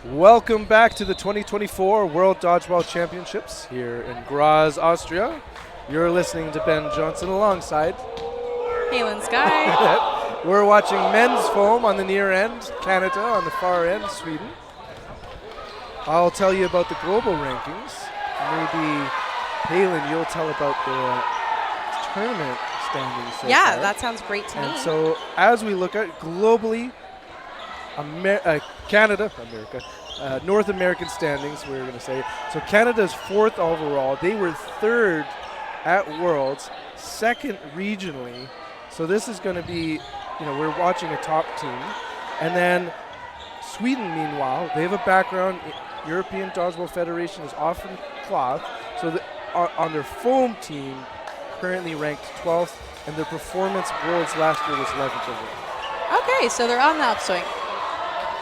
Welcome back to the 2024 World Dodgeball Championships here in Graz, Austria. You're listening to Ben Johnson alongside Halen Sky. We're watching men's foam on the near end, Canada on the far end, Sweden. I'll tell you about the global rankings. Maybe Halen, you'll tell about the tournament standings. So Yeah, far. that sounds great to And me. so as we look at globally, North American standings, we're going to say. So Canada's 4th overall. They were 3rd at Worlds, 2nd regionally. So this is going to be, we're watching a top team. And then Sweden, meanwhile, they have a background. European Dodgeball Federation is often cloth. So on their foam team, currently ranked 12th, and their performance Worlds last year was 11th overall. Okay, so they're on the upswing.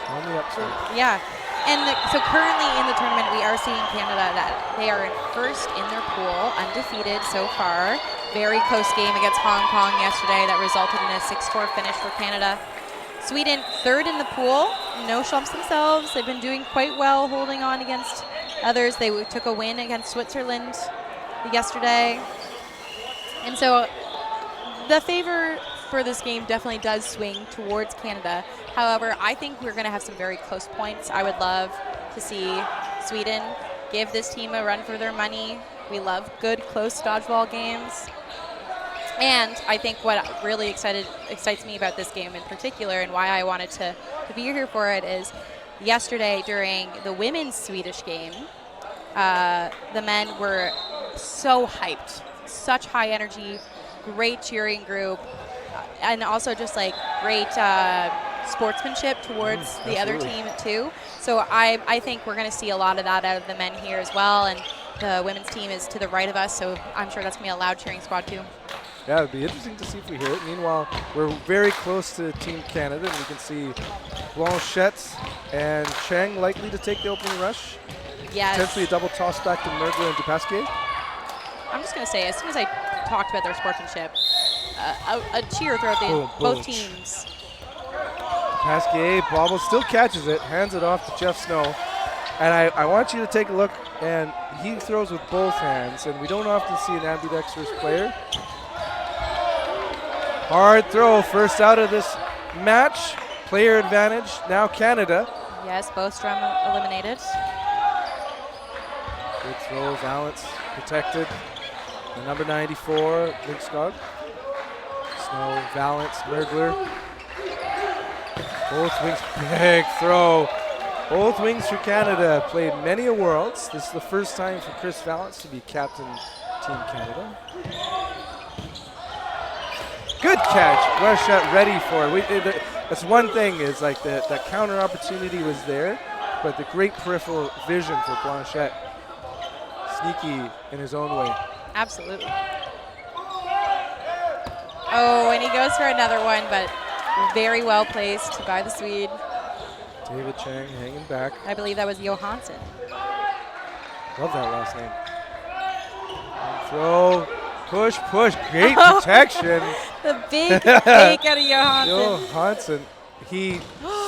On the upside. Yeah. And so currently in the tournament, we are seeing Canada that they are first in their pool, undefeated so far. Very close game against Hong Kong yesterday that resulted in a 6-4 finish for Canada. Sweden 3rd in the pool, no slumps themselves. They've been doing quite well holding on against others. They took a win against Switzerland yesterday. And so the favor for this game definitely does swing towards Canada. However, I think we're going to have some very close points. I would love to see Sweden give this team a run for their money. We love good, close dodgeball games. And I think what really excites me about this game in particular, and why I wanted to be here for it, is yesterday during the women's Swedish game, the men were so hyped, such high energy, great cheering group, and also just like great sportsmanship towards the other team too. So I think we're going to see a lot of that out of the men here as well, and the women's team is to the right of us, so I'm sure that's going to be a loud cheering squad too. Yeah, it'd be interesting to see if we hear it. Meanwhile, we're very close to Team Canada, and we can see Blanchette and Cheng likely to take the opening rush. Yes. Potentially a double toss back to Mergler and Dupasquier. I'm just going to say, as soon as I talked about their sportsmanship, a cheer throughout both teams. Pasquier bobbles, still catches it, hands it off to Jeff Snow. And I want you to take a look, and he throws with both hands, and we don't often see an ambidextrous player. Hard throw, first out of this match. Player advantage, now Canada. Yes, Bostrom eliminated. Good throw, Valance protected. The number 94, Linkskog. Snow, Valance, Mergler. Both wings, big throw. Both wings for Canada. Played many a Worlds. This is the first time for Chris Valance to be captain Team Canada. Good catch. Blanchette ready for it. That's one thing is like that counter opportunity was there, but the great peripheral vision for Blanchette. Sneaky in his own way. Absolutely. Oh, and he goes for another one, but very well placed by the Swede. David Chang hanging back. I believe that was Johansson. Love that last name. And throw, push, great protection. The big fake out of Johansson. Johansson, he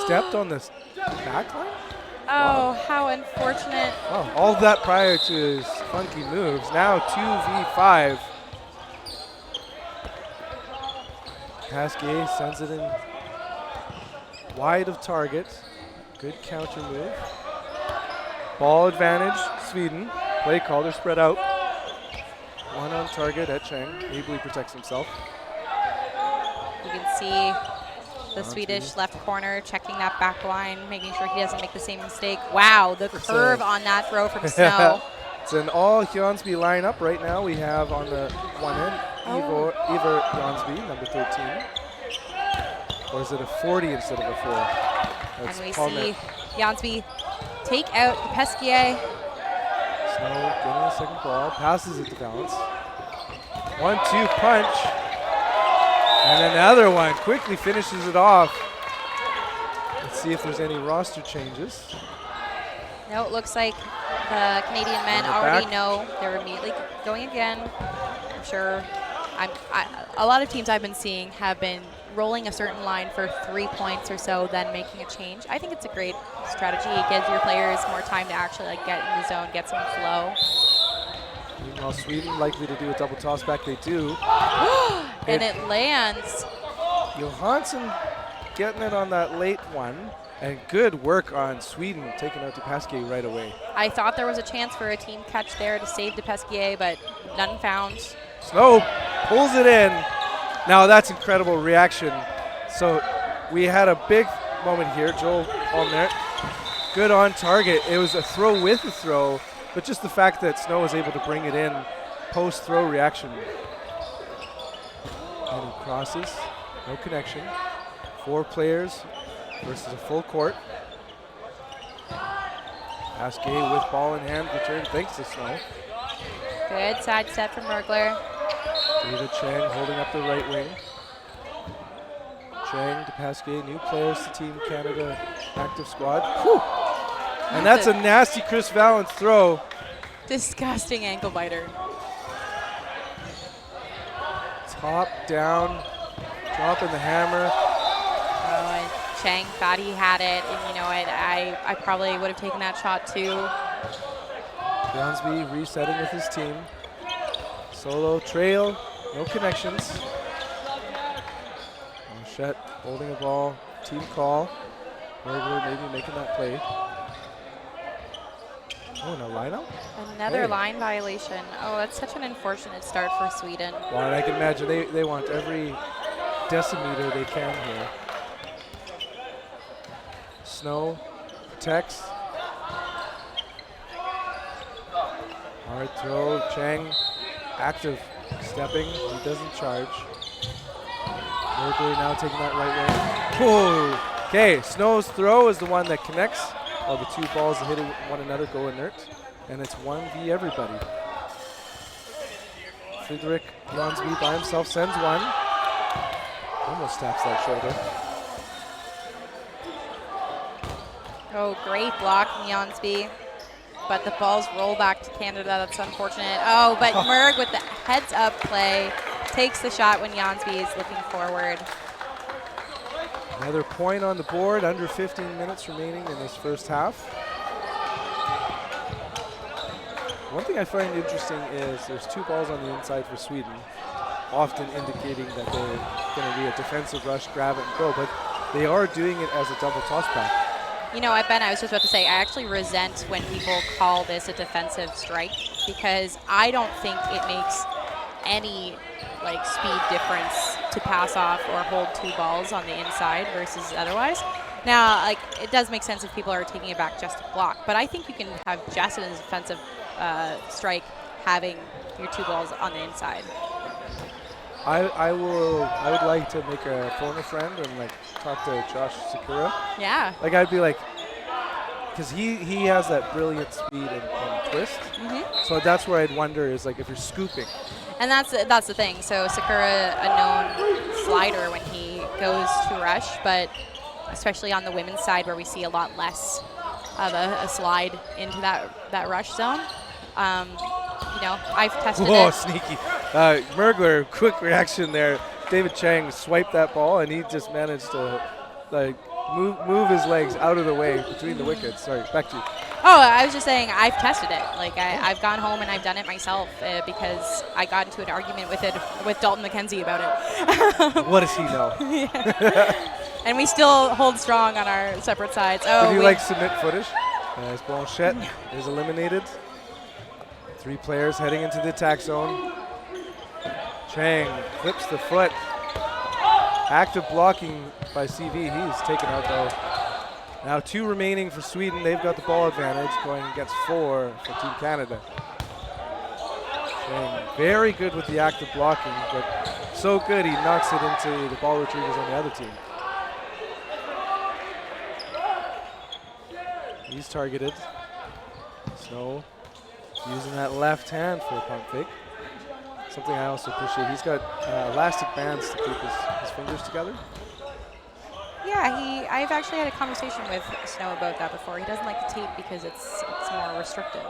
stepped on this back line? Oh, how unfortunate. Oh, all that prior to his funky moves. Now 2v5. Pasquier sends it in wide of target. Good counter move. Ball advantage, Sweden. Play call, they're spread out. One on target at Cheng. Ably protects himself. You can see the Swedish left corner checking that back line, making sure he doesn't make the same mistake. Wow, the curve on that throw from Snow. It's an all Jonsby lineup right now. We have on the one end, Ivor Jonsby, number 13. Or is it a 40 instead of a 4? That's and we see Jonsby take out Pesquier. Snow getting a second ball, passes it to Valance. 1-2 punch. And another one, quickly finishes it off. Let's see if there's any roster changes. No, it looks like the Canadian men already know they're immediately going again. I'm sure a lot of teams I've been seeing have been rolling a certain line for 3 points or so, then making a change. I think it's a great strategy. It gives your players more time to actually like get in the zone, get some flow. Meanwhile, Sweden likely to do a double toss back. They do. And it lands. Johansson getting it on that late one. And good work on Sweden taking out Dupasquier right away. I thought there was a chance for a team catch there to save Dupasquier, but none found. Snow pulls it in. Now that's incredible reaction. So we had a big moment here. Joel on there. Good on target. It was a throw with a throw, but just the fact that Snow was able to bring it in post-throw reaction. And he crosses. No connection. 4 players versus a full court. Pasquet with ball in hand, return thanks to Snow. Good side step from Mergler. David Chang holding up the right wing. Chang to Pasquet, new players to Team Canada active squad. Whew. And that's a nasty Chris Valance throw. Disgusting ankle biter. Top down, dropping the hammer. Oh, and Chang thought he had it, and you know what? I probably would have taken that shot too. Brownsby resetting with his team. Solo trail, no connections. Marchette holding the ball, team call. Mergler maybe making that play. Oh, no lineup? Another line violation. Oh, that's such an unfortunate start for Sweden. Well, and I can imagine they want every decimeter they can here. Snow protects. Hard throw, Chang active stepping, he doesn't charge. Mercury now taking that right wing. Whoa! Okay, Snow's throw is the one that connects, while the 2 balls that hit one another go inert, and it's 1v everybody. Friedrich Brownsby by himself sends one. Almost taps that shoulder. Oh, great block from Jansby. But the balls roll back to Canada. That's unfortunate. Oh, but Merg with the heads-up play takes the shot when Jansby is looking forward. Another point on the board, under 15 minutes remaining in this first half. One thing I find interesting is there's 2 balls on the inside for Sweden, often indicating that they're going to be a defensive rush, grab it and go, but they are doing it as a double toss back. You know, Ben, I was just about to say, I actually resent when people call this a defensive strike because I don't think it makes any like speed difference to pass off or hold 2 balls on the inside versus otherwise. Now, like, it does make sense if people are taking it back just to block, but I think you can have just as defensive strike having your 2 balls on the inside. I would like to make a phone a friend and like talk to Josh Sakura. Yeah. Like I'd be like, because he has that brilliant speed and twist. So that's where I'd wonder is like if you're scooping. And that's the thing. So Sakura, a known slider when he goes to rush, but especially on the women's side where we see a lot less of a slide into that rush zone. You know, I've tested it. Oh, sneaky. Mergler, quick reaction there. David Chang swiped that ball, and he just managed to like move his legs out of the way between the wickets. Sorry, back to you. Oh, I was just saying I've tested it. Like I've gone home and I've done it myself because I got into an argument with Dalton McKenzie about it. What does he know? Yeah. And we still hold strong on our separate sides. Oh, would you like submit footage? As Blanchette is eliminated. 3 players heading into the attack zone. Chang clips the foot. Active blocking by CV. He's taken out though. Now 2 remaining for Sweden. They've got the ball advantage going against 4 for Team Canada. Chang very good with the active blocking, but so good he knocks it into the ball retrievers on the other team. He's targeted. Snow using that left hand for a pump fake. Something I also appreciate. He's got elastic bands to keep his fingers together. Yeah, I've actually had a conversation with Snow about that before. He doesn't like the tape because it's more restrictive.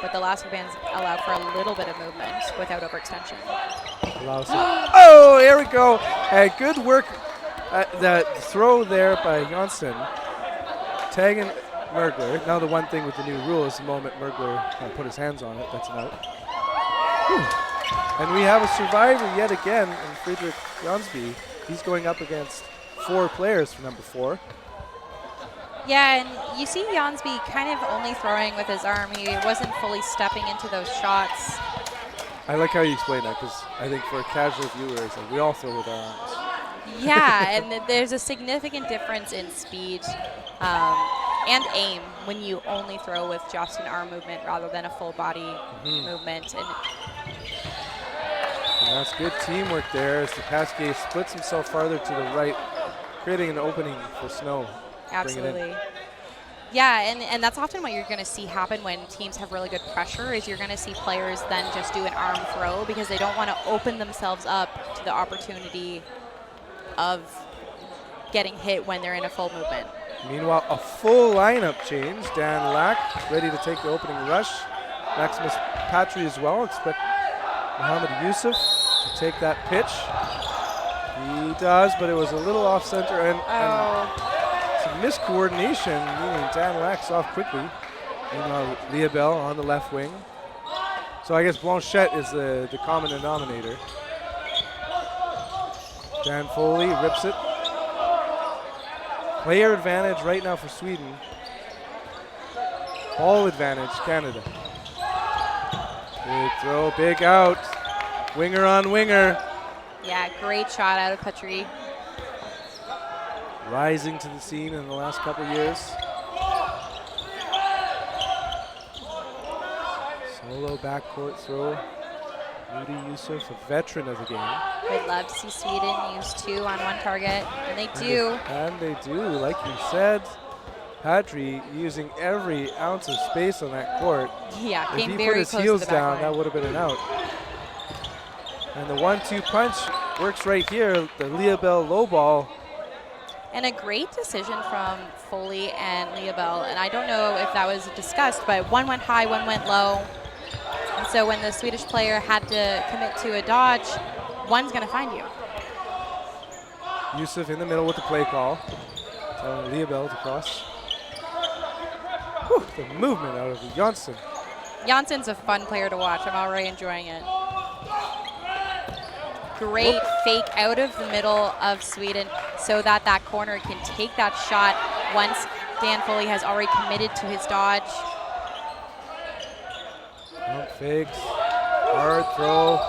But the elastic bands allow for a little bit of movement without overextension. allows it. Oh, here we go. And good work at that throw there by Janssen. Tagging Mergler. Now the one thing with the new rule is the moment Mergler put his hands on it, that's an out. Whew. And we have a survivor yet again in Friedrich Jansby. He's going up against 4 players for number 4. Yeah, and you see Jansby kind of only throwing with his arm. He wasn't fully stepping into those shots. I like how you explain that because I think for a casual viewer, it's like we all throw with our arms. Yeah, and there's a significant difference in speed and aim when you only throw with just an arm movement rather than a full body movement. And that's good teamwork there as the Cascade splits himself farther to the right, creating an opening for Snow. Absolutely. Yeah, and that's often what you're going to see happen when teams have really good pressure is you're going to see players then just do an arm throw because they don't want to open themselves up to the opportunity of getting hit when they're in a full movement. Meanwhile, a full lineup change. Dan Lack ready to take the opening rush. Maximus Patry as well. Expect Mohamed Yusuf to take that pitch. He does, but it was a little off center and some miscoordination, meaning Dan Lack's off quickly. Meanwhile, Liabel on the left wing. So I guess Blanchette is the common denominator. Dan Foley rips it. Player advantage right now for Sweden. Ball advantage, Canada. Big throw, big out. Winger on winger. Yeah, great shot out of Patry. Rising to the scene in the last couple years. Solo backcourt throw. Rudy Yusuf, a veteran of the game. We'd love to see Sweden use 2 on 1 target, and they do. And they do, like you said. Patry using every ounce of space on that court. Yeah, if came he very put his close heels to the back down, line. that would have been an out. And the 1-2 punch works right here. The Liabel low ball. And a great decision from Foley and Liabel. And I don't know if that was discussed, but one went high, one went low. And so when the Swedish player had to commit to a dodge, one's going to find you. Yusuf in the middle with the play call. Telling Liabel to cross. Whew, the movement out of Janssen. Janssen's a fun player to watch. I'm already enjoying it. Great fake out of the middle of Sweden so that that corner can take that shot once Dan Foley has already committed to his dodge. Pump fakes, hard throw.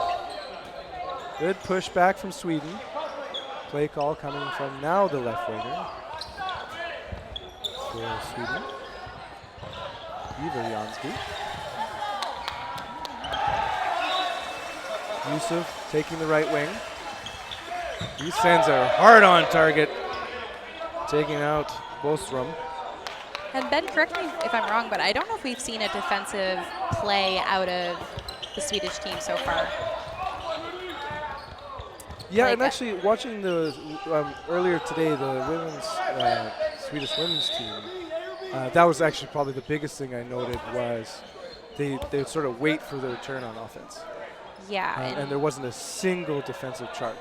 Good pushback from Sweden. Play call coming from now the left winger for Sweden. Ivar Jansby. Yusuf taking the right wing. He sends a hard on target, taking out Bostrom. And Ben, correct me if I'm wrong, but I don't know if we've seen a defensive play out of the Swedish team so far. Yeah, Like and actually watching the earlier today, the women's Swedish women's team, that was actually probably the biggest thing I noted was they would sort of wait for the return on offense. Yeah. And there wasn't a single defensive charge.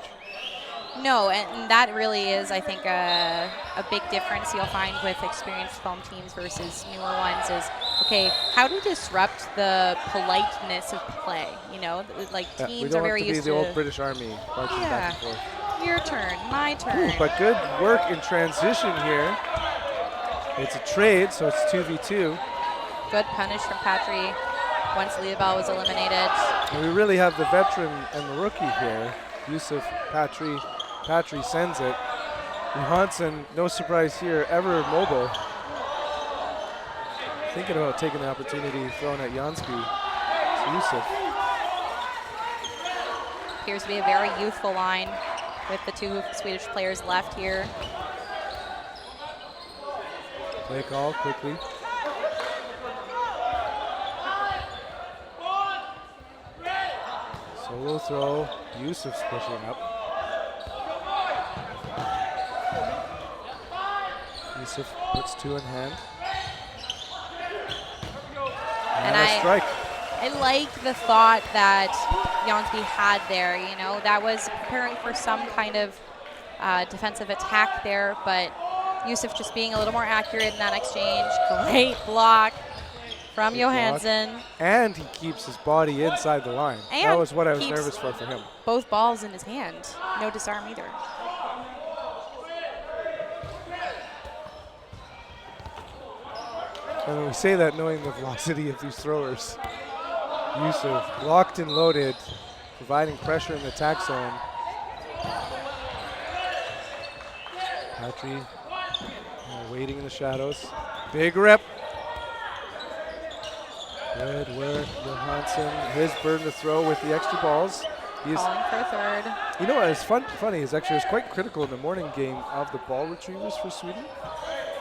No, and that really is, I think, a big difference you'll find with experienced foam teams versus newer ones is, okay, how to disrupt the politeness of play, you know? Like, teams are very used to... We don't have to be the old British Army marching back and forth. Your turn, my turn. Ooh, but good work in transition here. It's a trade, so it's 2v2. Good punish from Patry once Liabel was eliminated. And we really have the veteran and the rookie here. Yusuf Patry. Patry sends it. Johansson, no surprise here, ever mobile. Thinking about taking the opportunity thrown at Jansby. It's Yusuf. Appears to be a very youthful line with the 2 Swedish players left here. Play call quickly. Solo throw. Yusuf's pushing up. Yusuf puts 2 in hand. And a strike. I like the thought that Jonsby had there. You know, that was preparing for some kind of defensive attack there, but Yusuf just being a little more accurate in that exchange. Great block from Johansson. And he keeps his body inside the line. And that was what I was nervous for him. Both balls in his hand. No disarm either. And we say that knowing the velocity of these throwers. Yusuf locked and loaded, providing pressure in the attack zone. Patry waiting in the shadows. Big rip. Good work, Johansson. His burden to throw with the extra balls. He's calling for a third. You know what is funny is actually it was quite critical in the morning game of the ball retrievers for Sweden.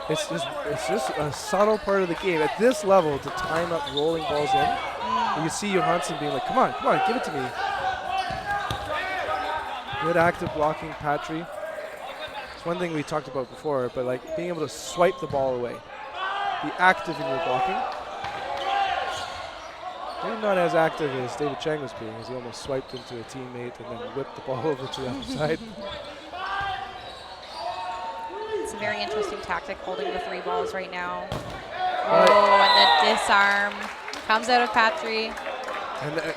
It's just a subtle part of the game. At this level, to time up rolling balls in, you see Johansson being like, come on, give it to me. Good active blocking, Patry. It's one thing we talked about before, but like being able to swipe the ball away. Be active in your blocking. Maybe not as active as David Chang was being, as he almost swiped into a teammate and then whipped the ball over to the other side. It's a very interesting tactic, holding the 3 balls right now. Oh, and the disarm comes out of Patry.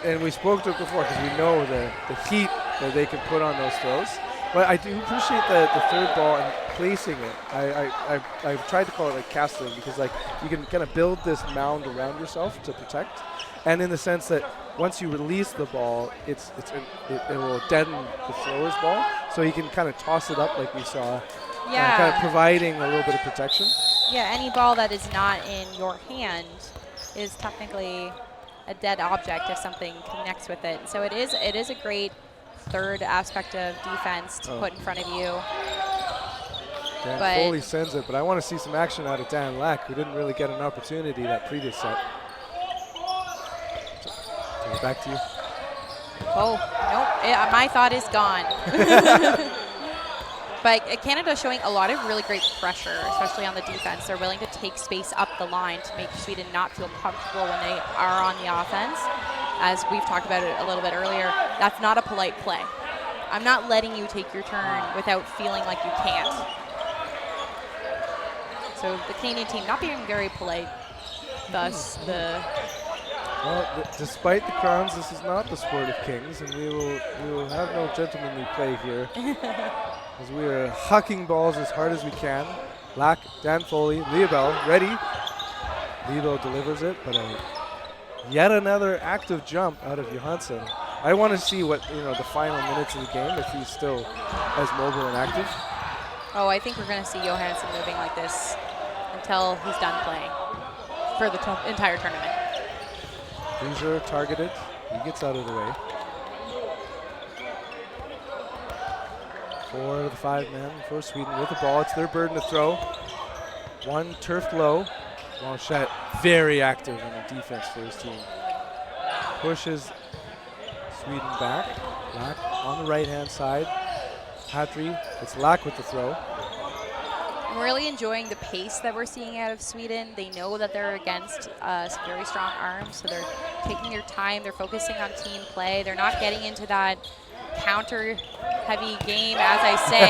And we spoke to it before because we know the heat that they can put on those throws. But I do appreciate the third ball and placing it. I've tried to call it like casting because like you can kind of build this mound around yourself to protect. And in the sense that once you release the ball, it will deaden the thrower's ball. So you can kind of toss it up like we saw. Yeah. Kind of providing a little bit of protection. Yeah, any ball that is not in your hand is technically a dead object if something connects with it. So it is a great third aspect of defense to put in front of you. Dan Foley sends it, but I want to see some action out of Dan Lack, who didn't really get an opportunity that previous set. So back to you. Oh, nope. My thought is gone. But Canada showing a lot of really great pressure, especially on the defense. They're willing to take space up the line to make Sweden not feel comfortable when they are on the offense. As we've talked about it a little bit earlier, that's not a polite play. I'm not letting you take your turn without feeling like you can't. So the Canadian team not being very polite, thus the... Well, despite the crowns, this is not the sport of kings, and we will have no gentlemanly play here. As we are hucking balls as hard as we can. Lack, Dan Foley, Liebel, ready. Liebel delivers it, but yet another active jump out of Johansson. I want to see what the final minutes of the game, if he's still as mobile and active. Oh, I think we're going to see Johansson moving like this until he's done playing for the entire tournament. These targeted. He gets out of the way. 4 of the 5 men for Sweden with the ball. It's their burden to throw. One turfed low. Blanchette very active in the defense for his team. Pushes Sweden back. Lack on the right-hand side. Patry, it's Lack with the throw. I'm really enjoying the pace that we're seeing out of Sweden. They know that they're against some very strong arms, so they're taking their time. They're focusing on team play. They're not getting into that counter-heavy game, as I say.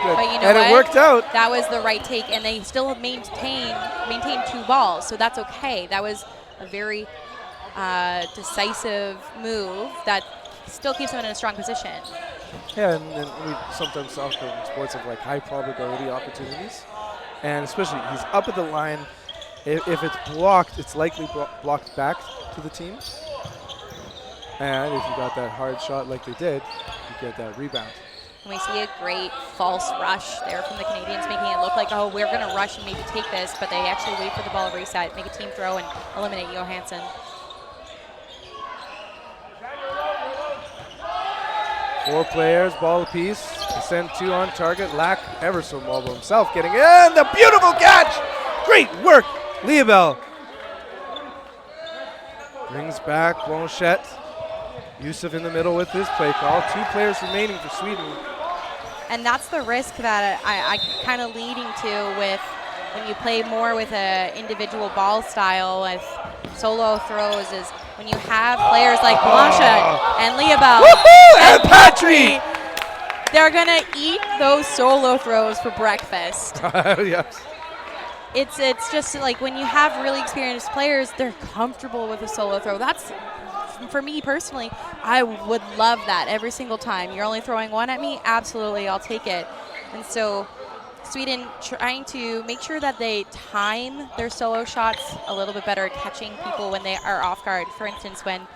But you know and what? It worked out. That was the right take, and they still maintained 2 balls, so that's okay. That was a very decisive move that still keeps them in a strong position. Yeah, and we sometimes talk in sports of like high probability opportunities, and especially he's up at the line. If it's blocked, it's likely blocked back to the team. And if you got that hard shot like they did, you get that rebound. And we see a great false rush there from the Canadians, making it look like, oh, we're going to rush and maybe take this, but they actually wait for the ball to reset, make a team throw, and eliminate Johansson. 4 players, ball apiece. They send 2 on target. Lack, ever so mobile himself, getting in. The beautiful catch! Great work, Liebel. Brings back Blanchette. Yusuf in the middle with his play call. 2 players remaining for Sweden. And that's the risk that I kind of leading to with when you play more with an individual ball style with solo throws is when you have players like Blanchard and Leobel and Patry, they're going to eat those solo throws for breakfast. Yes. It's just like when you have really experienced players, they're comfortable with a solo throw. That's, for me personally, I would love that every single time. You're only throwing one at me? Absolutely, I'll take it. And so Sweden trying to make sure that they time their solo shots a little bit better, catching people when they are off guard. For instance, when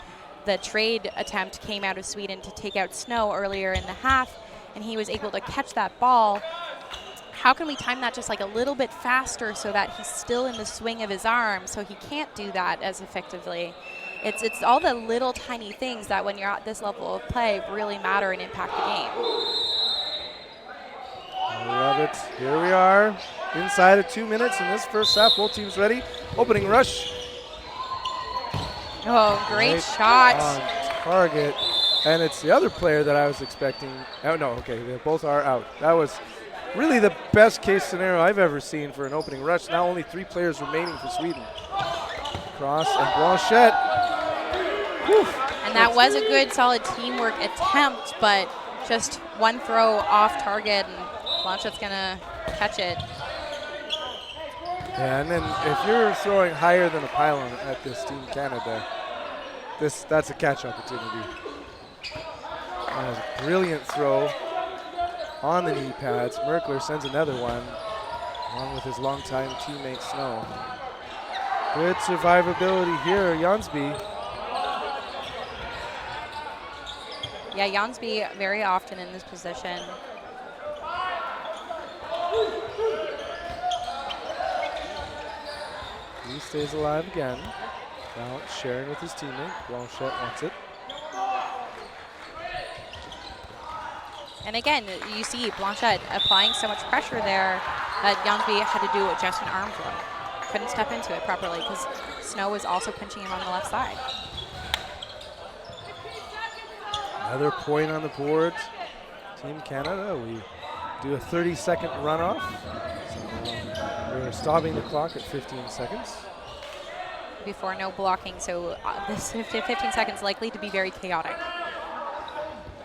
the trade attempt came out of Sweden to take out Snow earlier in the half, and he was able to catch that ball, how can we time that just like a little bit faster so that he's still in the swing of his arm so he can't do that as effectively? It's all the little tiny things that when you're at this level of play really matter and impact the game. I love it. Here we are inside of 2 minutes in this first half. Both teams ready. Opening rush. Oh, great Right shot. on target. And it's the other player that I was expecting. Oh, no, okay, they both are out. That was really the best case scenario I've ever seen for an opening rush. Now only 3 players remaining for Sweden. Cross and Blanchette. Whew. And that was a good, solid teamwork attempt, but just one throw off target, and Blanchette's going to catch it. Yeah, and then if you're throwing higher than a pylon at this Team Canada, that's a catch opportunity. That was a brilliant throw on the knee pads. Merkler sends another one, along with his longtime teammate Snow. Good survivability here, Jansby. Yeah, Jansby very often in this position. He stays alive again. Now sharing with his teammate. Blanchette wants it. And again, you see Blanchette applying so much pressure there that Jansby had to do just an arm throw. Couldn't step into it properly because Snow was also pinching him on the left side. Another point on the board. Team Canada, we do a 30-second runoff. So we're stopping the clock at 15 seconds. Before no blocking, so this 15 seconds likely to be very chaotic.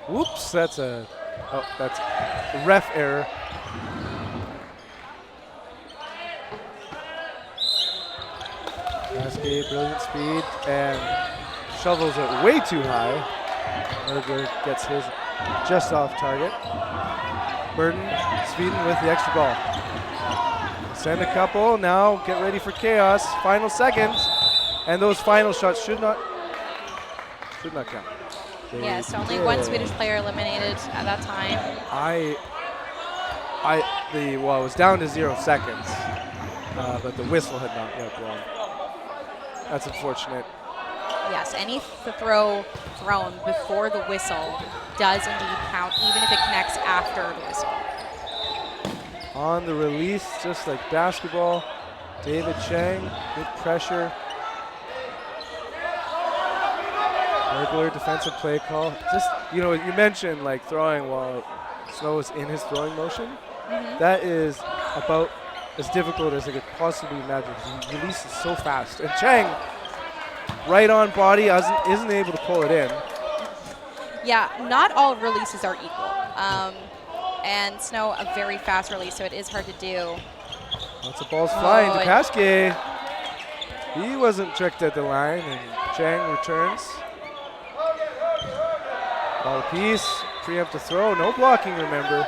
Whoops, that's a ref error. Cascade, brilliant speed, and shovels it way too high. Mergler gets his just off target. Burton, Sweden with the extra ball. Send a couple, now get ready for chaos. Final seconds, and those final shots should not count. Yes, only one Swedish player eliminated at that time. It was down to 0 seconds, but the whistle had not yet blown. That's unfortunate. Yes, any throw thrown before the whistle does indeed count, even if it connects after the whistle. On the release, just like basketball, David Chang, good pressure. Regular defensive play call. Just, you mentioned like throwing while Snow is in his throwing motion. That is about as difficult as I could possibly imagine because he releases so fast. And Chang, right on body, isn't able to pull it in. Yeah, not all releases are equal. And Snow, a very fast release, so it is hard to do. Lots of balls flying to Pasquet. He wasn't tricked at the line, and Chang returns. Ball piece, preemptive throw, no blocking, remember.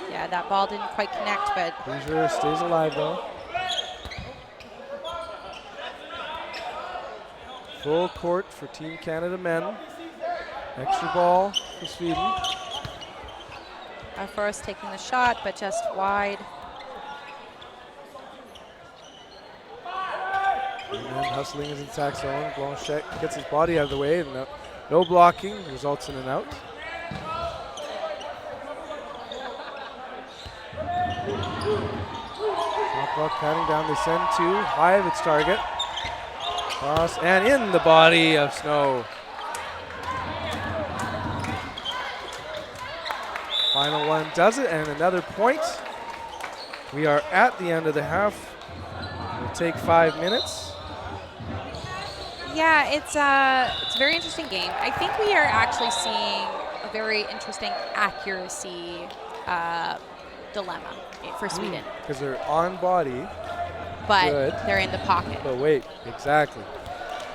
Yeah, that ball didn't quite connect, but Hoosier stays alive though. Full court for Team Canada men. Extra ball for Sweden. Forrest taking the shot, but just wide. And then hustling his attack zone. Blanchette gets his body out of the way, and no blocking results in an out. Shot clock counting down. They send 2 high of its target. Cross and in the body of Snow. Final one does it, and another point. We are at the end of the half. We'll take 5 minutes. Yeah, it's a very interesting game. I think we are actually seeing a very interesting accuracy dilemma for Sweden. Because they're on body, but good. They're in the pocket. But wait, exactly.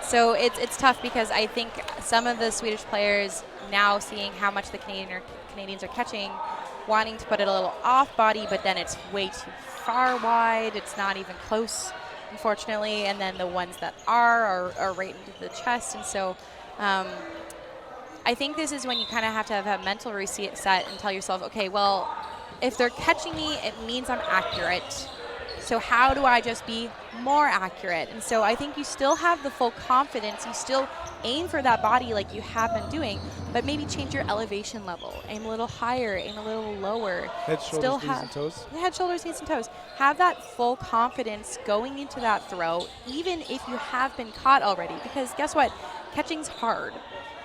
So it's tough because I think some of the Swedish players now seeing how much the Canadians are catching, wanting to put it a little off body, but then it's way too far wide. It's not even close, unfortunately. And then the ones that are right into the chest. And so I think this is when you kind of have to have a mental reset and tell yourself, okay, well, if they're catching me, it means I'm accurate. So how do I just be more accurate? And so I think you still have the full confidence. You still aim for that body like you have been doing, but maybe change your elevation level. Aim a little higher, aim a little lower. Head, shoulders, knees, and toes? Yeah, head, shoulders, knees, and toes. Have that full confidence going into that throw, even if you have been caught already. Because guess what? Catching's hard.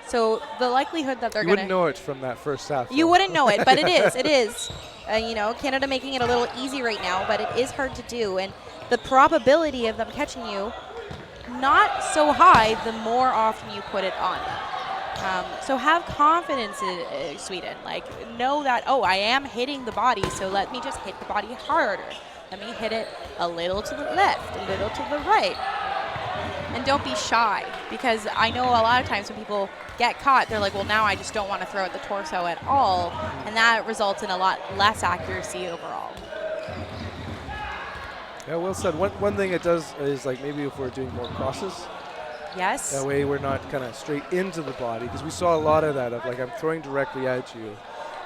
So the likelihood that they're going to... You wouldn't know it from that first half. You wouldn't know it, but it is. It is. You know, Canada making it a little easy right now, but it is hard to do. And the probability of them catching you, not so high the more often you put it on them. So have confidence in Sweden. Like, know that, oh, I am hitting the body, so let me just hit the body harder. Let me hit it a little to the left, a little to the right. And don't be shy, because I know a lot of times when people get caught, they're like, well, now I just don't want to throw at the torso at all, and that results in a lot less accuracy overall. Yeah, well said. One thing it does is, like, maybe if we're doing more crosses, yes, that way we're not kind of straight into the body, because we saw a lot of that of, like, I'm throwing directly at you,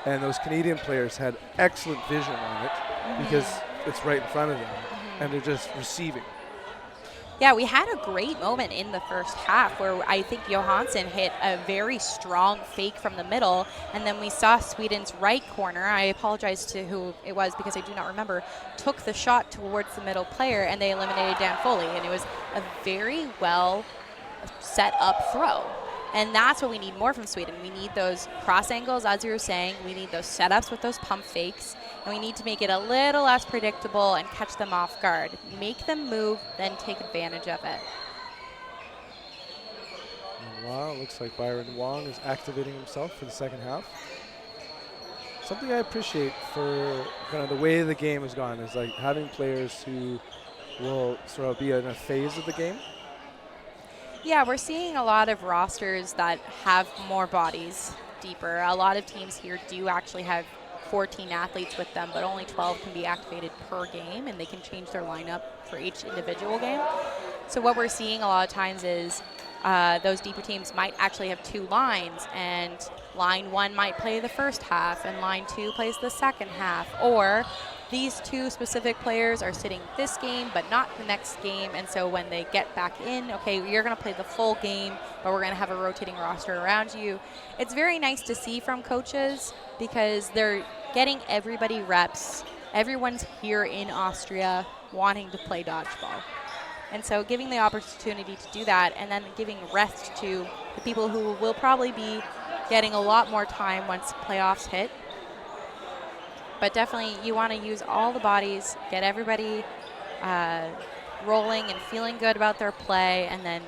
and those Canadian players had excellent vision on it because it's right in front of them, and they're just receiving. Yeah, we had a great moment in the first half where I think Johansson hit a very strong fake from the middle, and then we saw Sweden's right corner, I apologize to who it was because I do not remember, took the shot towards the middle player, and they eliminated Dan Foley, and it was a very well set up throw. And that's what we need more from Sweden. We need those cross angles, as you were saying. We need those setups with those pump fakes. And we need to make it a little less predictable and catch them off guard. Make them move, then take advantage of it. Wow, it looks like Byron Wong is activating himself for the second half. Something I appreciate for kind of the way the game has gone is, like, having players who will sort of be in a phase of the game. Yeah, we're seeing a lot of rosters that have more bodies, deeper. A lot of teams here do actually have 14 athletes with them, but only 12 can be activated per game, and they can change their lineup for each individual game. So what we're seeing a lot of times is those deeper teams might actually have two lines, and line one might play the first half, and line two plays the second half, or these two specific players are sitting this game but not the next game, and so when they get back in, okay, you're going to play the full game, but we're going to have a rotating roster around you. It's very nice to see from coaches because they're getting everybody reps. Everyone's here in Austria wanting to play dodgeball. And so giving the opportunity to do that, and then giving rest to the people who will probably be getting a lot more time once playoffs hit. But definitely you want to use all the bodies, get everybody rolling and feeling good about their play, and then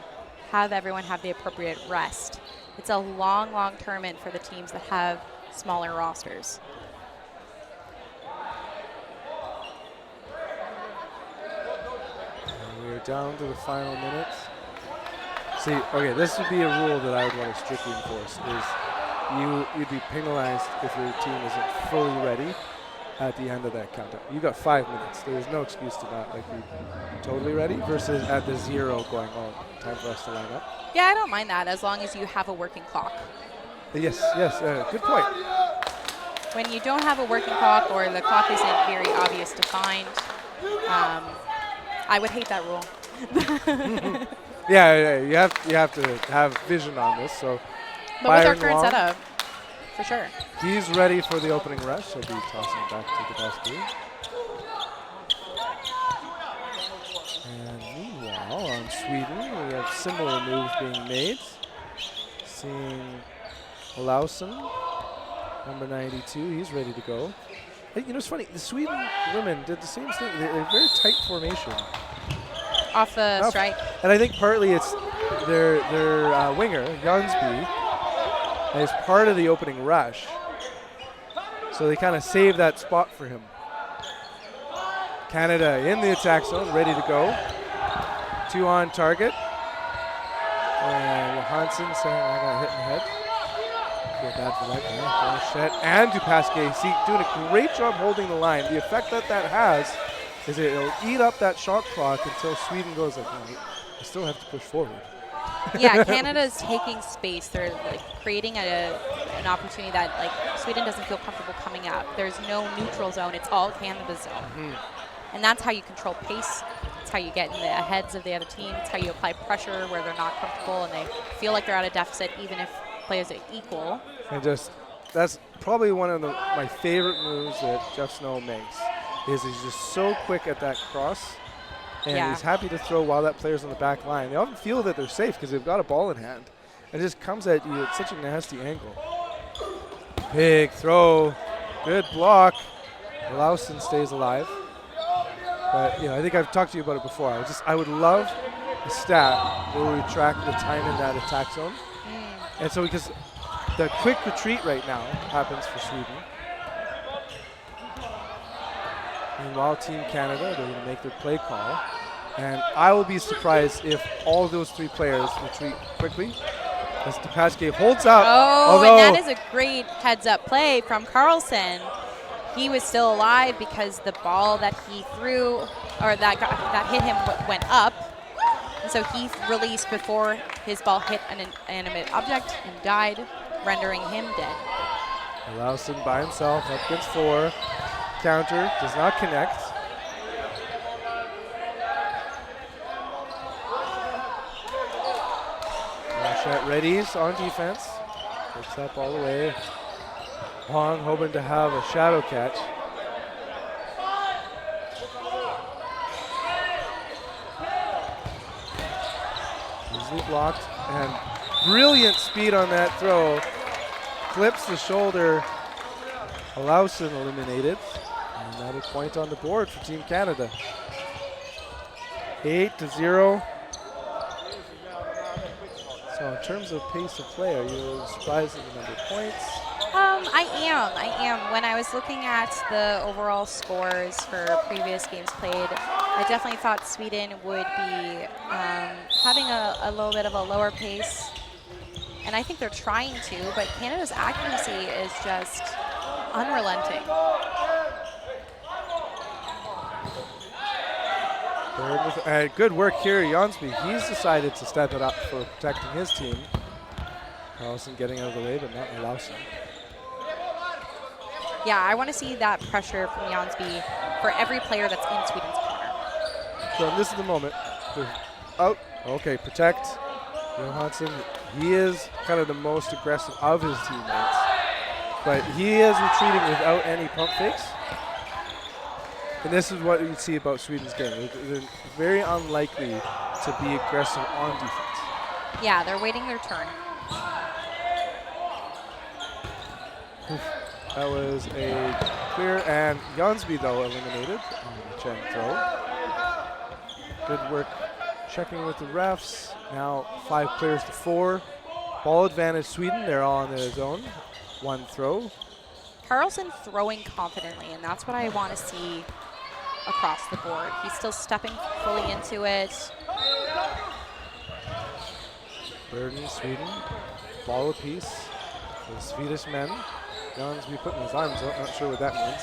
have everyone have the appropriate rest. It's a long, long tournament for the teams that have smaller rosters. And we're down to the final minutes. See, okay, this would be a rule that I would want to strictly enforce, is you'd be penalized if your team isn't fully ready at the end of that countdown. You got 5 minutes. There's no excuse to not, like, be totally ready versus at the zero going, oh, time for us to line up. Yeah, I don't mind that as long as you have a working clock. Yes, good point. When you don't have a working clock or the clock isn't very obvious defined, I would hate that rule. Yeah, you have to have vision on this. So, but with our current setup, for sure. He's ready for the opening rush. He'll be tossing back to the basket. And meanwhile, on Sweden, we have similar moves being made. Seeing Olausson, number 92, he's ready to go. Hey, you know, it's funny, the Sweden women did the same thing. They're very tight formation. Off the strike. And I think partly it's their winger, Jansby, is part of the opening rush. So they kind of saved that spot for him. Canada in the attack zone, ready to go. 2 on target. And Johansson saying I got hit in the head. Feel bad for that guy. Blanchette and Dupasquier doing a great job holding the line. The effect that has is it'll eat up that shot clock until Sweden goes like, no, I still have to push forward. Yeah, Canada's taking space. They're like creating an opportunity that like Sweden doesn't feel comfortable coming up. There's no neutral zone. It's all Canada zone. And that's how you control pace. It's how you get in the heads of the other team. It's how you apply pressure where they're not comfortable and they feel like they're at a deficit even if play is equal. And that's probably one of my favorite moves that Jeff Snow makes is he's just so quick at that cross. And he's happy to throw while that player's on the back line. They often feel that they're safe because they've got a ball in hand. It just comes at you at such a nasty angle. Big throw. Good block. Lawson stays alive. But, I think I've talked to you about it before. I would love a stat where we track the time in that attack zone. And so because the quick retreat right now happens for Sweden. Meanwhile, Team Canada, they're going to make their play call. And I will be surprised if all those 3 players retreat quickly. As Dupasquier holds up. Oh, and that is a great heads-up play from Carlson. He was still alive because the ball that he threw, or that hit him went up. And so he released before his ball hit an inanimate object and died, rendering him dead. Lawson by himself, up against 4. Counter, does not connect. Blanchette readies on defense. Picks up all the way. Hong hoping to have a shadow catch. Easily blocked and brilliant speed on that throw. Clips the shoulder. Lawson eliminated. Another point on the board for Team Canada. 8-0. So in terms of pace of play, are you surprised at the number of points? I am. When I was looking at the overall scores for previous games played, I definitely thought Sweden would be having a little bit of a lower pace. And I think they're trying to, but Canada's accuracy is just unrelenting. Good work here, Jansby. He's decided to step it up for protecting his team. Carlson getting out of the way, but not Lawson. Yeah, I want to see that pressure from Jansby for every player that's in Sweden's corner. So this is the moment. Out. Okay, protect. Johansson, he is kind of the most aggressive of his teammates. But he is retreating without any pump fakes. And this is what you see about Sweden's game. They're very unlikely to be aggressive on defense. Yeah, they're waiting their turn. That was a clear, and Jansby, though, eliminated on the Chen throw. Good work checking with the refs. Now 5 players to 4. Ball advantage Sweden. They're all on their zone. 1 throw. Carlson throwing confidently, and that's what I want to see across the board. He's still stepping fully into it. Burden, Sweden. Ball apiece for the Swedish men. Jansby putting his arms out, not sure what that means.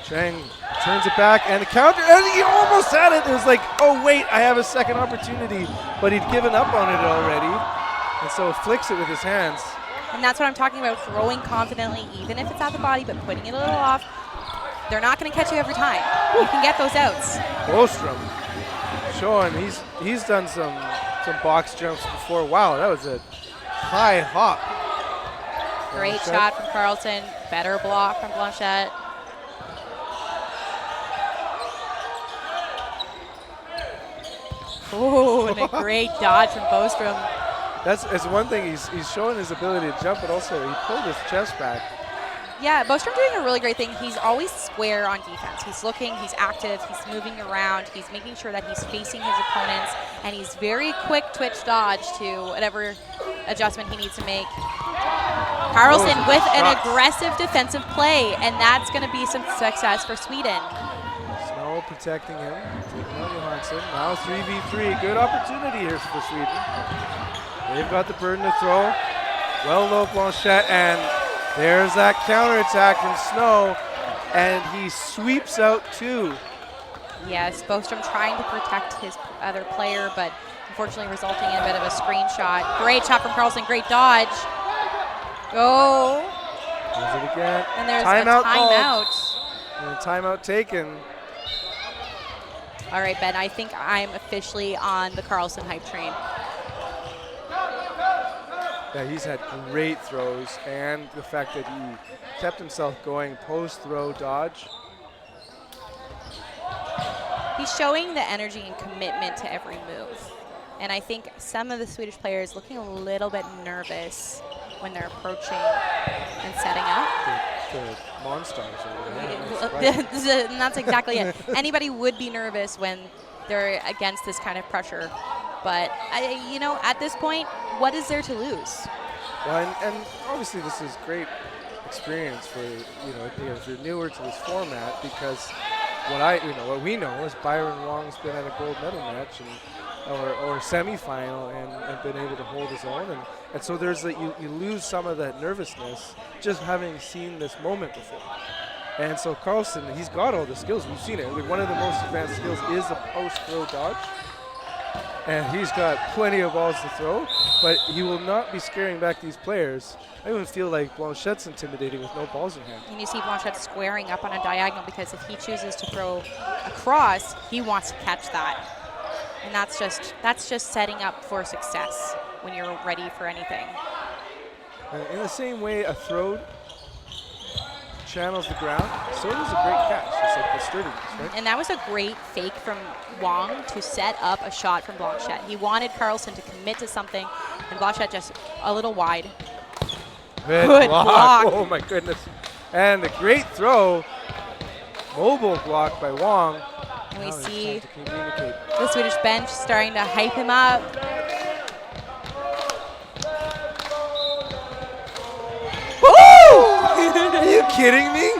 Chang turns it back and the counter, and he almost had it. It was like, oh wait, I have a second opportunity, but he'd given up on it already. And so flicks it with his hands. And that's what I'm talking about, throwing confidently, even if it's at the body, but putting it a little off. They're not going to catch you every time. You can get those outs. Ostrom showing he's done some box jumps before. Wow, that was a high hop. Great shot from Carlson. Better block from Blanchette. Oh, and a great dodge from Bostrom. That's one thing. He's showing his ability to jump, but also he pulled his chest back Yeah, Bostrom doing a really great thing. He's always square on defense. He's looking, he's active, he's moving around, he's making sure that he's facing his opponents, and he's very quick twitch dodge to whatever adjustment he needs to make. Carlson with an aggressive defensive play, and that's going to be some success for Sweden. Snow protecting him, taking out Johansson. Now 3v3, good opportunity here for Sweden. They've got the burden to throw. Well low Blanchette, and there's that counterattack from Snow, and he sweeps out 2. Yes, Bostrom trying to protect his other player, but unfortunately resulting in a bit of a screenshot. Great shot from Carlson, great dodge. Go. Does it again. And there's timeout a timeout. And a timeout taken. All right, Ben, I think I'm officially on the Carlson hype train. Yeah, he's had great throws, and the fact that he kept himself going post-throw dodge. He's showing the energy and commitment to every move. And I think some of the Swedish players looking a little bit nervous when they're approaching and setting up. The monsters over there. And that's exactly it. Anybody would be nervous when they're against this kind of pressure. But, you know, at this point, what is there to lose? Well, and obviously this is great experience for, if you're newer to this format, because what we know is Byron Wong's been at a gold medal match or semifinal and been able to hold his own, and so there's you lose some of that nervousness just having seen this moment before. And so Carlson, he's got all the skills. We've seen it. Like, one of the most advanced skills is the post-throw dodge, and he's got plenty of balls to throw, but he will not be scaring back these players. I even feel like Blanchette's intimidating with no balls in hand. And you see Blanchette squaring up on a diagonal, because if he chooses to throw across, he wants to catch that. And that's just setting up for success when you're ready for anything. And in the same way a throw channels the ground, so does a great catch. It's like the sturdiness, right? And that was a great fake from Wong to set up a shot from Blanchette. He wanted Carlson to commit to something, and Blanchette just a little wide. Good block. Oh my goodness. And a great throw. Mobile block by Wong. And we see the Swedish bench starting to hype him up. Woo! Are you kidding me?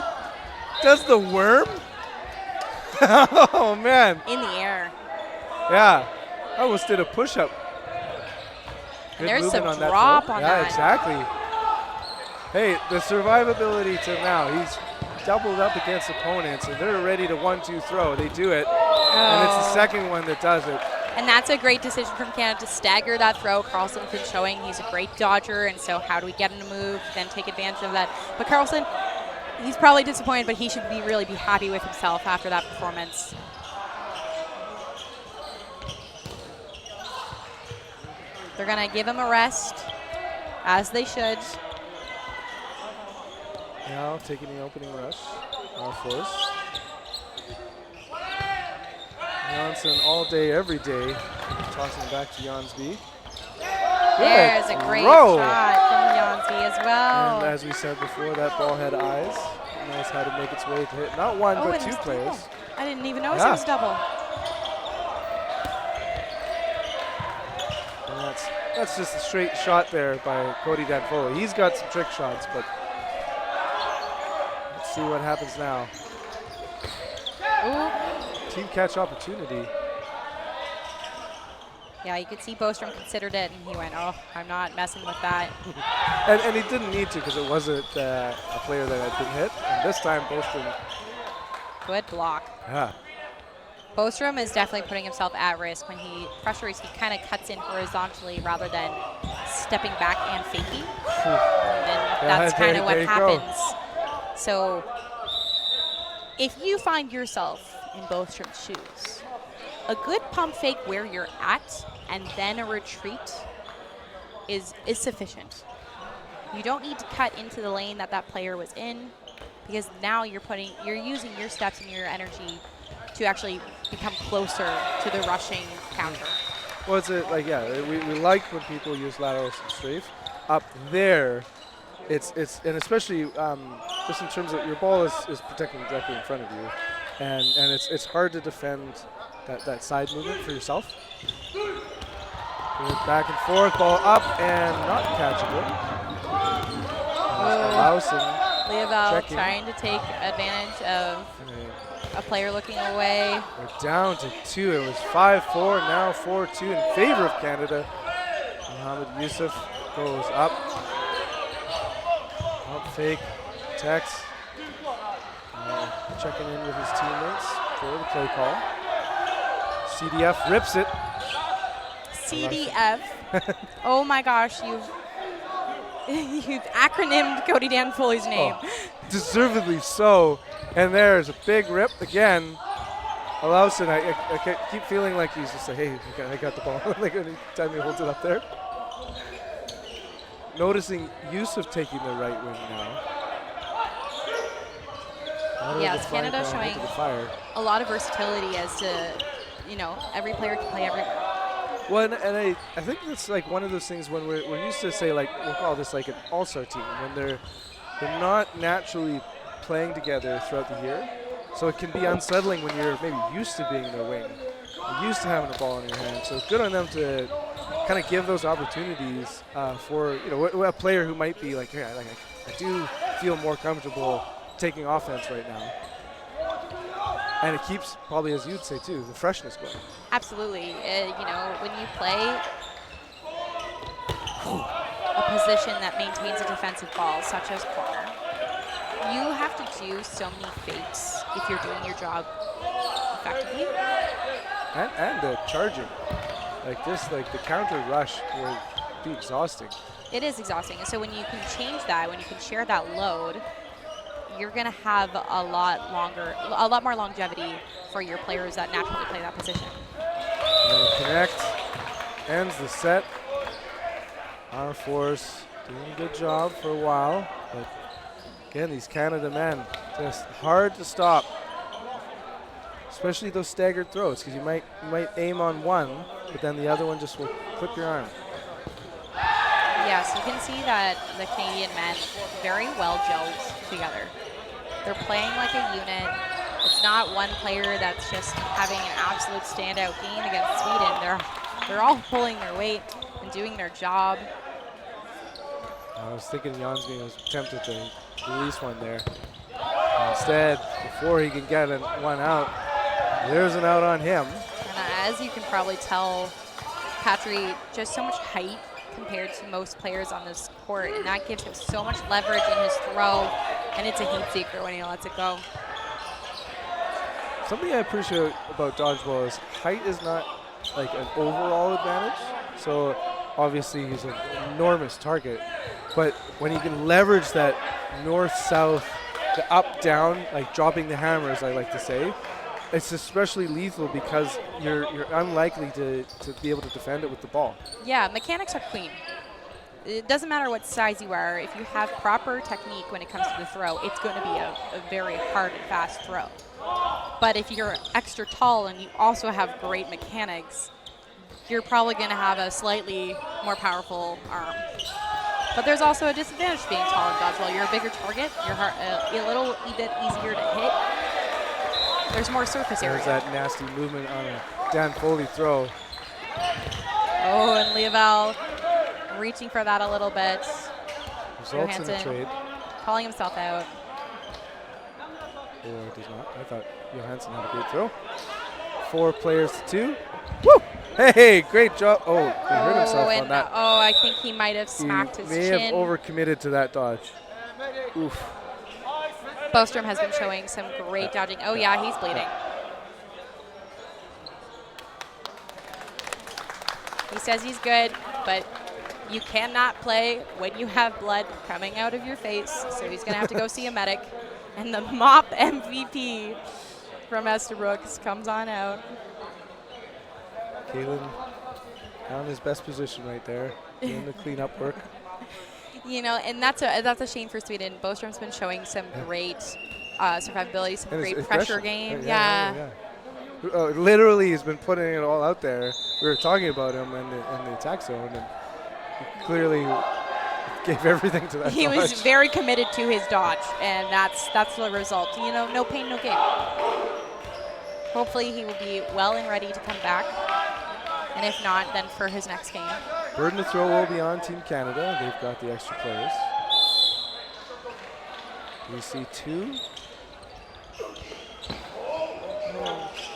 Does the worm? Oh man. In the air. Yeah. I almost did a push-up. And there's some drop on that. Yeah, exactly. Hey, the survivability to now. He's doubled up against opponents, and they're ready to 1-2 throw. They do it, and it's the second one that does it. And that's a great decision from Canada to stagger that throw. Carlson's been showing he's a great dodger, and so how do we get him to move, then take advantage of that? But Carlson, he's probably disappointed, but he should really be happy with himself after that performance. They're going to give him a rest, as they should. Now taking the opening rush, force. Johnson all day, every day, tossing it back to Jansby. There's a great shot from Jansby as well. And as we said before, that ball had eyes. It knows how to make its way to hit not one, but 2 players. Double. I didn't even notice it was double. And that's just a straight shot there by Cody Danfola. He's got some trick shots, but let's see what happens now. Ooh. Team catch opportunity. Yeah, you could see Bostrom considered it, and he went, oh, I'm not messing with that. and he didn't need to, because it wasn't a player that had been hit. And this time, Bostrom. Good block. Yeah. Bostrom is definitely putting himself at risk. When he pressures, he kind of cuts in horizontally rather than stepping back and faking. And that's kind of what happens. So if you find yourself in Bostrom's shoes, a good pump fake where you're at and then a retreat is sufficient. You don't need to cut into the lane that player was in, because now you're using your steps and your energy to actually become closer to the rushing counter. Well, it's we like when people use lateral strafe. Up there, and especially just in terms of your ball is protecting directly in front of you, and it's hard to defend that side movement for yourself. Good back and forth, ball up and not catchable. Leoval trying to take advantage of a player looking away. We're down to 2. It was 5-4, now 4-2 in favor of Canada. Mohamed Yusuf goes up. Up fake, protects. Checking in with his teammates for the play call. CDF rips it. CDF. Oh my gosh, you've acronymed Cody Dan Foley's name. Oh, deservedly so. And there's a big rip again. Alausen, I keep feeling like he's just like, hey, I got the ball. Like any time he holds it up there. Noticing Yusuf taking the right wing now. Yes, Canada showing a lot of versatility as to, every player can play everywhere. Well, and I think that's like one of those things when we're used to say, like, we'll call this like an all-star team, when they're not naturally playing together throughout the year. So it can be unsettling when you're maybe used to being in their wing, used to having the ball in your hand. So good on them to kind of give those opportunities for a player who might be like, yeah, I do feel more comfortable taking offense right now. And it keeps, probably as you'd say too, the freshness going. Absolutely. When you play a position that maintains a defensive ball, such as corner, you have to do so many fakes if you're doing your job effectively. And the charging. Like this, like the counter rush would be exhausting. It is exhausting. And so when you can change that, when you can share that load, you're going to have a lot more longevity for your players that naturally play that position. And connect, ends the set. Our force doing a good job for a while, but again, these Canada men just hard to stop, especially those staggered throws, because you might aim on one, but then the other one just will clip your arm. Yes, you can see that the Canadian men very well gelled together. They're playing like a unit. It's not one player that's just having an absolute standout game against Sweden. They're all pulling their weight and doing their job. I was thinking Jansby was tempted to release one there. Instead, before he can get one out, there's an out on him. And as you can probably tell, Patry just so much height compared to most players on this court, and that gives him so much leverage in his throw, and it's a heat seeker when he lets it go. Something I appreciate about dodgeball is height is not like an overall advantage. So obviously he's an enormous target, but when he can leverage that north-south, the up-down, like dropping the hammer, as I like to say, it's especially lethal because you're unlikely to be able to defend it with the ball. Yeah, mechanics are clean. It doesn't matter what size you are. If you have proper technique when it comes to the throw, it's going to be a very hard and fast throw. But if you're extra tall and you also have great mechanics, you're probably going to have a slightly more powerful arm. But there's also a disadvantage to being tall in dodgeball. You're a bigger target. You're a little bit easier to hit. There's more surface area. There's that nasty movement on a Dan Foley throw. Oh, and Leoval reaching for that a little bit. Results in the trade. Calling himself out. Or does not. I thought Johansson had a great throw. 4 players to 2. Woo! Hey, great job. Oh, he hurt himself on that. Oh, I think he might have smacked his chin. He may have overcommitted to that dodge. Oof. Bostrom has been showing some great dodging. Oh, yeah, he's bleeding. He says he's good, but you cannot play when you have blood coming out of your face, so he's going to have to go see a medic. And the mop MVP from Estabrooks comes on out. Kalen on his best position right there, doing the cleanup work. And that's a shame for Sweden. Bostrom's been showing some great survivability, some great pressure game. Yeah. Literally, he's been putting it all out there. We were talking about him in the attack zone, and clearly gave everything to that He dodge. was very committed to his dodge, and that's the result. You know, no pain, no gain. Hopefully he will be well and ready to come back. And if not, then for his next game. Burden to throw will be on Team Canada. They've got the extra players. We see 2.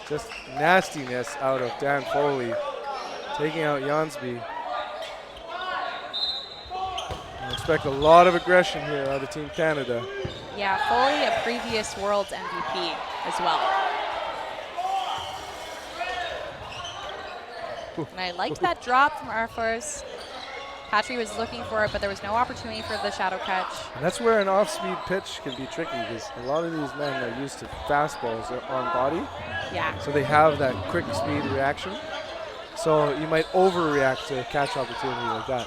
Just nastiness out of Dan Foley, taking out Jansby. I expect a lot of aggression here out of Team Canada. Yeah, Foley, a previous World's MVP as well. And I liked that drop from Air Force. Patry was looking for it, but there was no opportunity for the shadow catch. And that's where an off-speed pitch can be tricky, because a lot of these men are used to fastballs on body. Yeah. So they have that quick speed reaction. So you might overreact to a catch opportunity like that.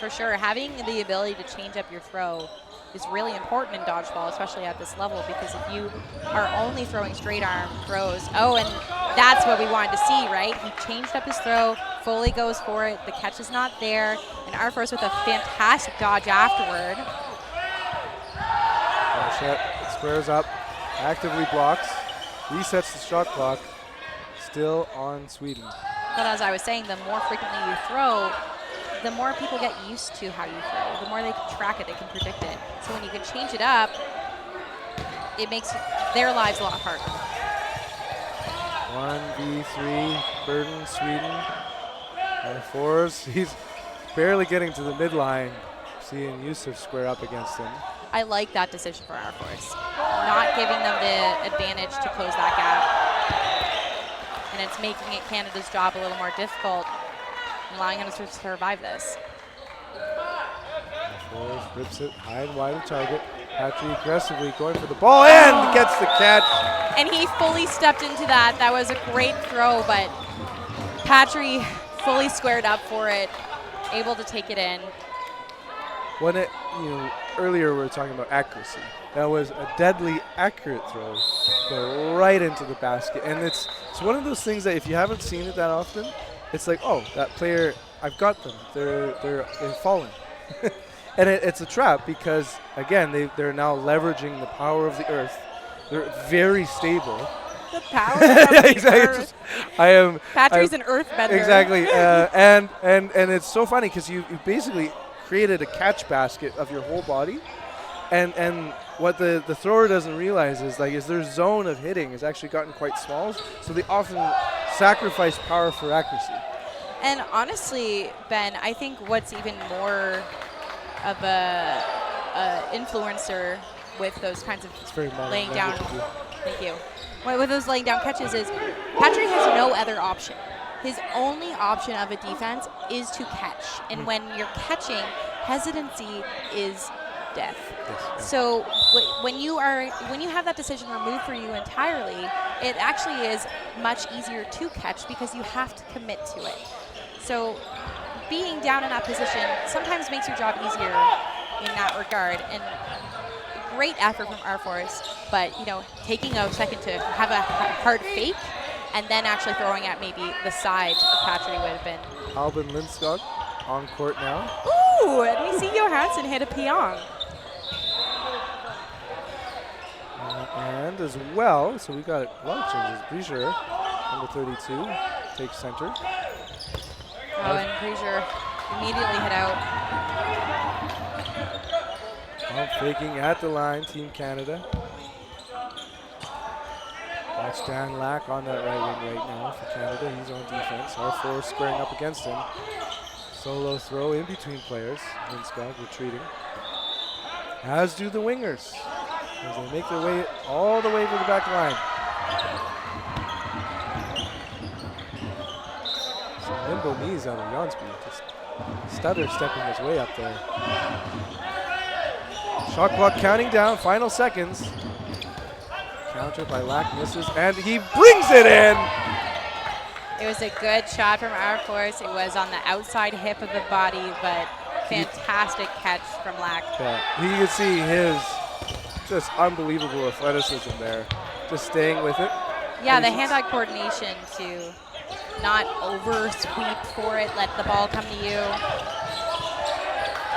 For sure. Having the ability to change up your throw is really important in dodgeball, especially at this level, because if you are only throwing straight arm throws, and that's what we wanted to see, right? He changed up his throw, Foley goes for it, the catch is not there, and our first with a fantastic dodge afterward. Squares up, actively blocks, resets the shot clock, still on Sweden. But as I was saying, the more frequently you throw, the more people get used to how you throw, the more they can track it, they can predict it. So when you can change it up, it makes their lives a lot harder. 1v3, Burden, Sweden. On 4s, he's barely getting to the midline, seeing Yusuf square up against him. I like that decision for Air Force. Not giving them the advantage to close that gap. And it's making it Canada's job a little more difficult, allowing him to survive this. Forrest rips it high and wide of target. Patry aggressively going for the ball and gets the catch. And he fully stepped into that. That was a great throw, but Patry fully squared up for it, able to take it in. When earlier we were talking about accuracy. That was a deadly accurate throw, go right into the basket. And it's one of those things that if you haven't seen it that often, it's like, oh, that player, I've got them. They're falling. And it's a trap because, again, they're now leveraging the power of the earth. They're very stable. The power of the exactly. earth. Patry's an earthbender. Exactly. And it's so funny because you basically created a catch basket of your whole body. And what the thrower doesn't realize is their zone of hitting has actually gotten quite small. So they often sacrifice power for accuracy. And honestly, Ben, I think what's even more of a influencer with those kinds of laying down. Thank you. With those laying down catches is Patry has no other option. His only option of a defense is to catch, and when you're catching, hesitancy is death. Yes. So when you have that decision removed for you entirely, it actually is much easier to catch because you have to commit to it. So being down in that position sometimes makes your job easier in that regard. And great effort from Air Force, but taking a second to have a hard fake and then actually throwing at maybe the side of Patry would have been. Albin Lindskog on court now. Ooh, and we see Johansson hit a peong. And as well, so we got a lot of changes. Breger, number 32, takes center. And Breger immediately hit out. Faking at the line, Team Canada. Watch Dan Lack on that right wing right now for Canada. He's on defense. R4 squaring up against him. Solo throw in between players. Lindskog retreating. As do the wingers, as they make their way all the way to the back line. Some nimble knees out of Jansby, just stutter stepping his way up there. Shot clock counting down, final seconds. Counter by Lack, misses, and he brings it in! It was a good shot from Air Force. It was on the outside hip of the body, but fantastic catch from Lack. Yeah, you can see his just unbelievable athleticism there, just staying with it. Yeah, the hand-eye coordination to not over sweep for it, let the ball come to you.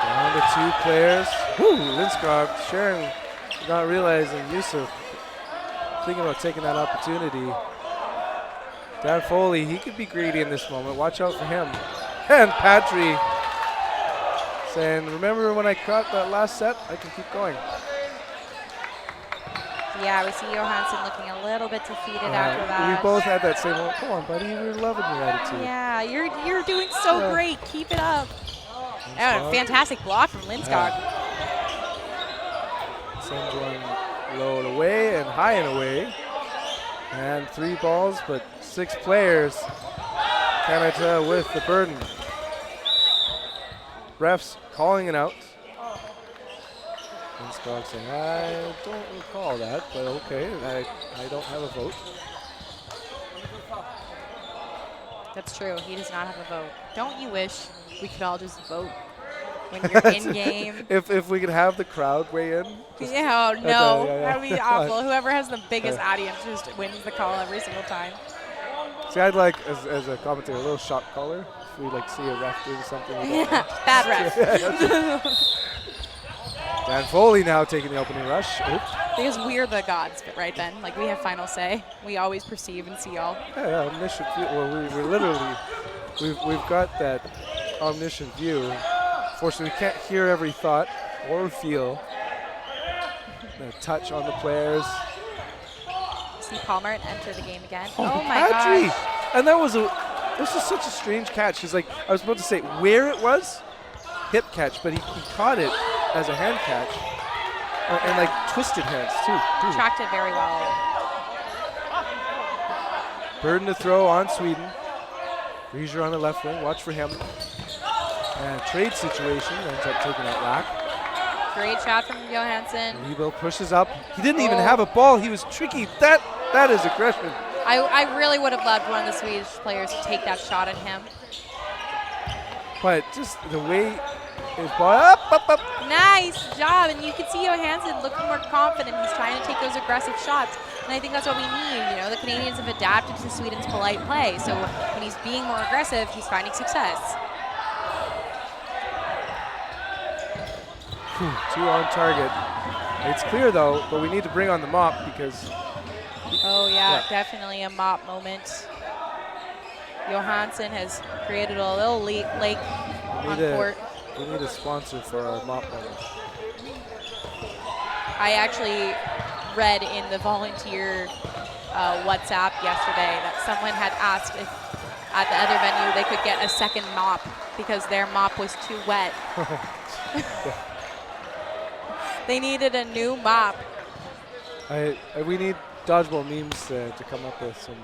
Down Down to 2 players. Woo, Lindskog sharing, not realizing Yusuf thinking about taking that opportunity. Dan Foley, he could be greedy in this moment. Watch out for him. And Patry saying, remember when I caught that last set? I can keep going. Yeah, we see Johansson looking a little bit defeated after that. We both had that same moment. Come on, buddy, we're loving your attitude. Yeah, you're doing so great. Keep it up. Oh, fantastic block from Lindskog. Sends one low and away and high and away. And 3 balls, but 6 players. Canada with the burden. Refs calling it out. Lindskog saying, I don't recall that, but okay, I don't have a vote. That's true. He does not have a vote. Don't you wish we could all just vote when you're in game? If we could have the crowd weigh in. Yeah, oh, no, that would be yeah. awful. Whoever has the biggest audience just wins the call every single time. See, I'd like, as a commentator, a little shot caller. If we like see a ref doing something. Yeah, bad ref. Dan Foley now taking the opening rush. Oops. Because we're the gods right then. Like, we have final say. We always perceive and see all. Yeah, omniscient view. Well, we're literally, we've got that omniscient view. Fortunately, we can't hear every thought or feel. The touch on the players. See Palmer enter the game again. Oh my Patry. gosh. And this was such a strange catch. Because like I was about to say where it was, hip catch, but he caught it as a hand catch. And like twisted hands too. Tracked it very well. Burden to throw on Sweden. Reisure on the left wing. Watch for him. And trade situation ends up taking that rack. Great shot from Johansson. Rebo pushes up. He didn't even have a ball. He was tricky. That is aggression. I really would have loved one of the Swedish players to take that shot at him. But just the way his ball up. Nice job. And you can see Johansson looking more confident. He's trying to take those aggressive shots. And I think that's what we need. You know, the Canadians have adapted to Sweden's polite play. So when he's being more aggressive, he's finding success. 2 on target. It's clear though, but we need to bring on the mop because. Oh yeah, definitely a mop moment. Johansson has created a little lake on court. We need a sponsor for our mop moment. I actually read in the volunteer WhatsApp yesterday that someone had asked if at the other venue they could get a second mop because their mop was too wet. They needed a new mop. We need Dodgeball memes to come up with some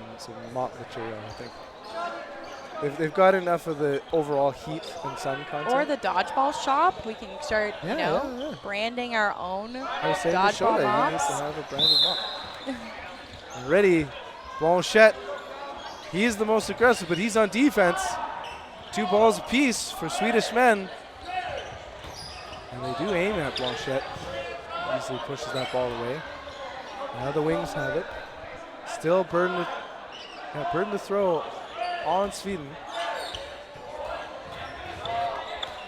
mop material, I think. They've got enough of the overall heat and sun content. Or the Dodgeball shop. We can start, branding our own Dodgeball mops. He needs to have a branded mop. And ready, Blanchette. He is the most aggressive, but he's on defense. 2 balls apiece for Swedish men. And they do aim at Blanchette. Easily pushes that ball away. Now the Wings have it. Still burden to throw on Sweden.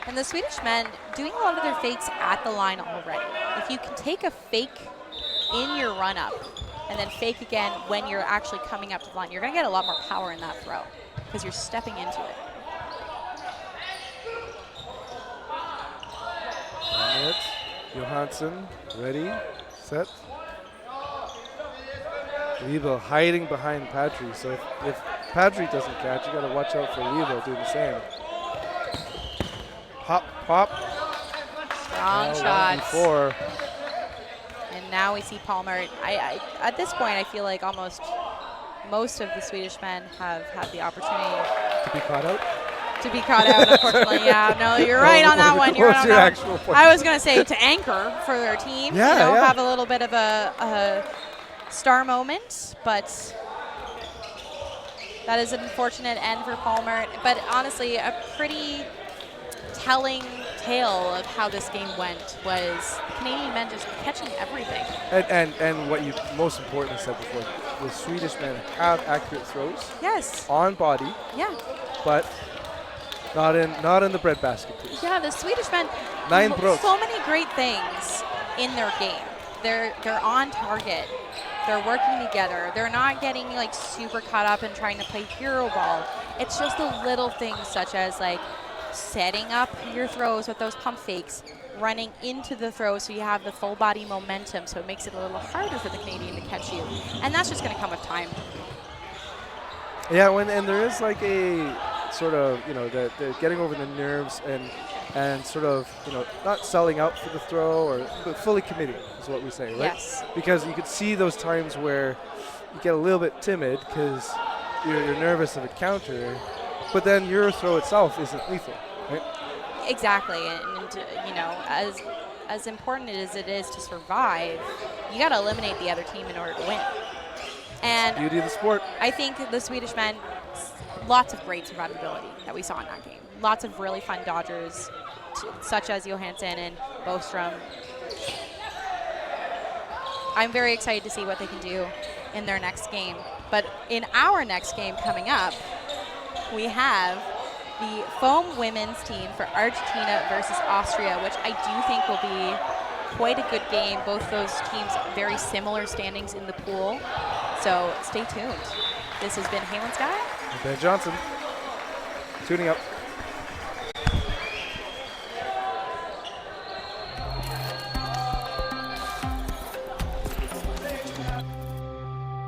And the Swedish men doing a lot of their fakes at the line already. If you can take a fake in your run-up and then fake again when you're actually coming up to the line, you're going to get a lot more power in that throw because you're stepping into it. Johansson, ready, set. Lebo hiding behind Patry. So if Patry doesn't catch, you got to watch out for Lebo doing the same. Pop, pop. Strong shots. Before. And now we see Palmer. At this point, I feel like almost most of the Swedish men have had the opportunity to be caught out. To be caught out, unfortunately. Yeah, no, you're right on that one. You're right on that one. I was going to say to anchor for their team, have a little bit of a star moment, but that is an unfortunate end for Palmer. But honestly, a pretty telling tale of how this game went was the Canadian men just catching everything. And what you most importantly said before, the Swedish men have accurate throws. Yes. On body. Yeah. But Not in the breadbasket, please. Yeah, the Swedish men, 9 brott. so many great things in their game. They're on target. They're working together. They're not getting like super caught up in trying to play hero ball. It's just the little things such as like setting up your throws with those pump fakes, running into the throw so you have the full body momentum, so it makes it a little harder for the Canadian to catch you. And that's just going to come with time. Yeah, and there is like a sort of, the getting over the nerves and sort of, not selling out for the throw but fully committing is what we say, right? Yes. Because you could see those times where you get a little bit timid because you're nervous of a counter, but then your throw itself isn't lethal, right? Exactly, and as important as it is to survive, you got to eliminate the other team in order to win. And Beauty of the sport. I think the Swedish men, lots of great survivability that we saw in that game. Lots of really fun dodgers, such as Johansson and Bostrom. I'm very excited to see what they can do in their next game. But in our next game coming up, we have the foam women's team for Argentina versus Austria, which I do think will be quite a good game. Both those teams very similar standings in the pool. So stay tuned. This has been Halen Sky Ben Johnson tuning up.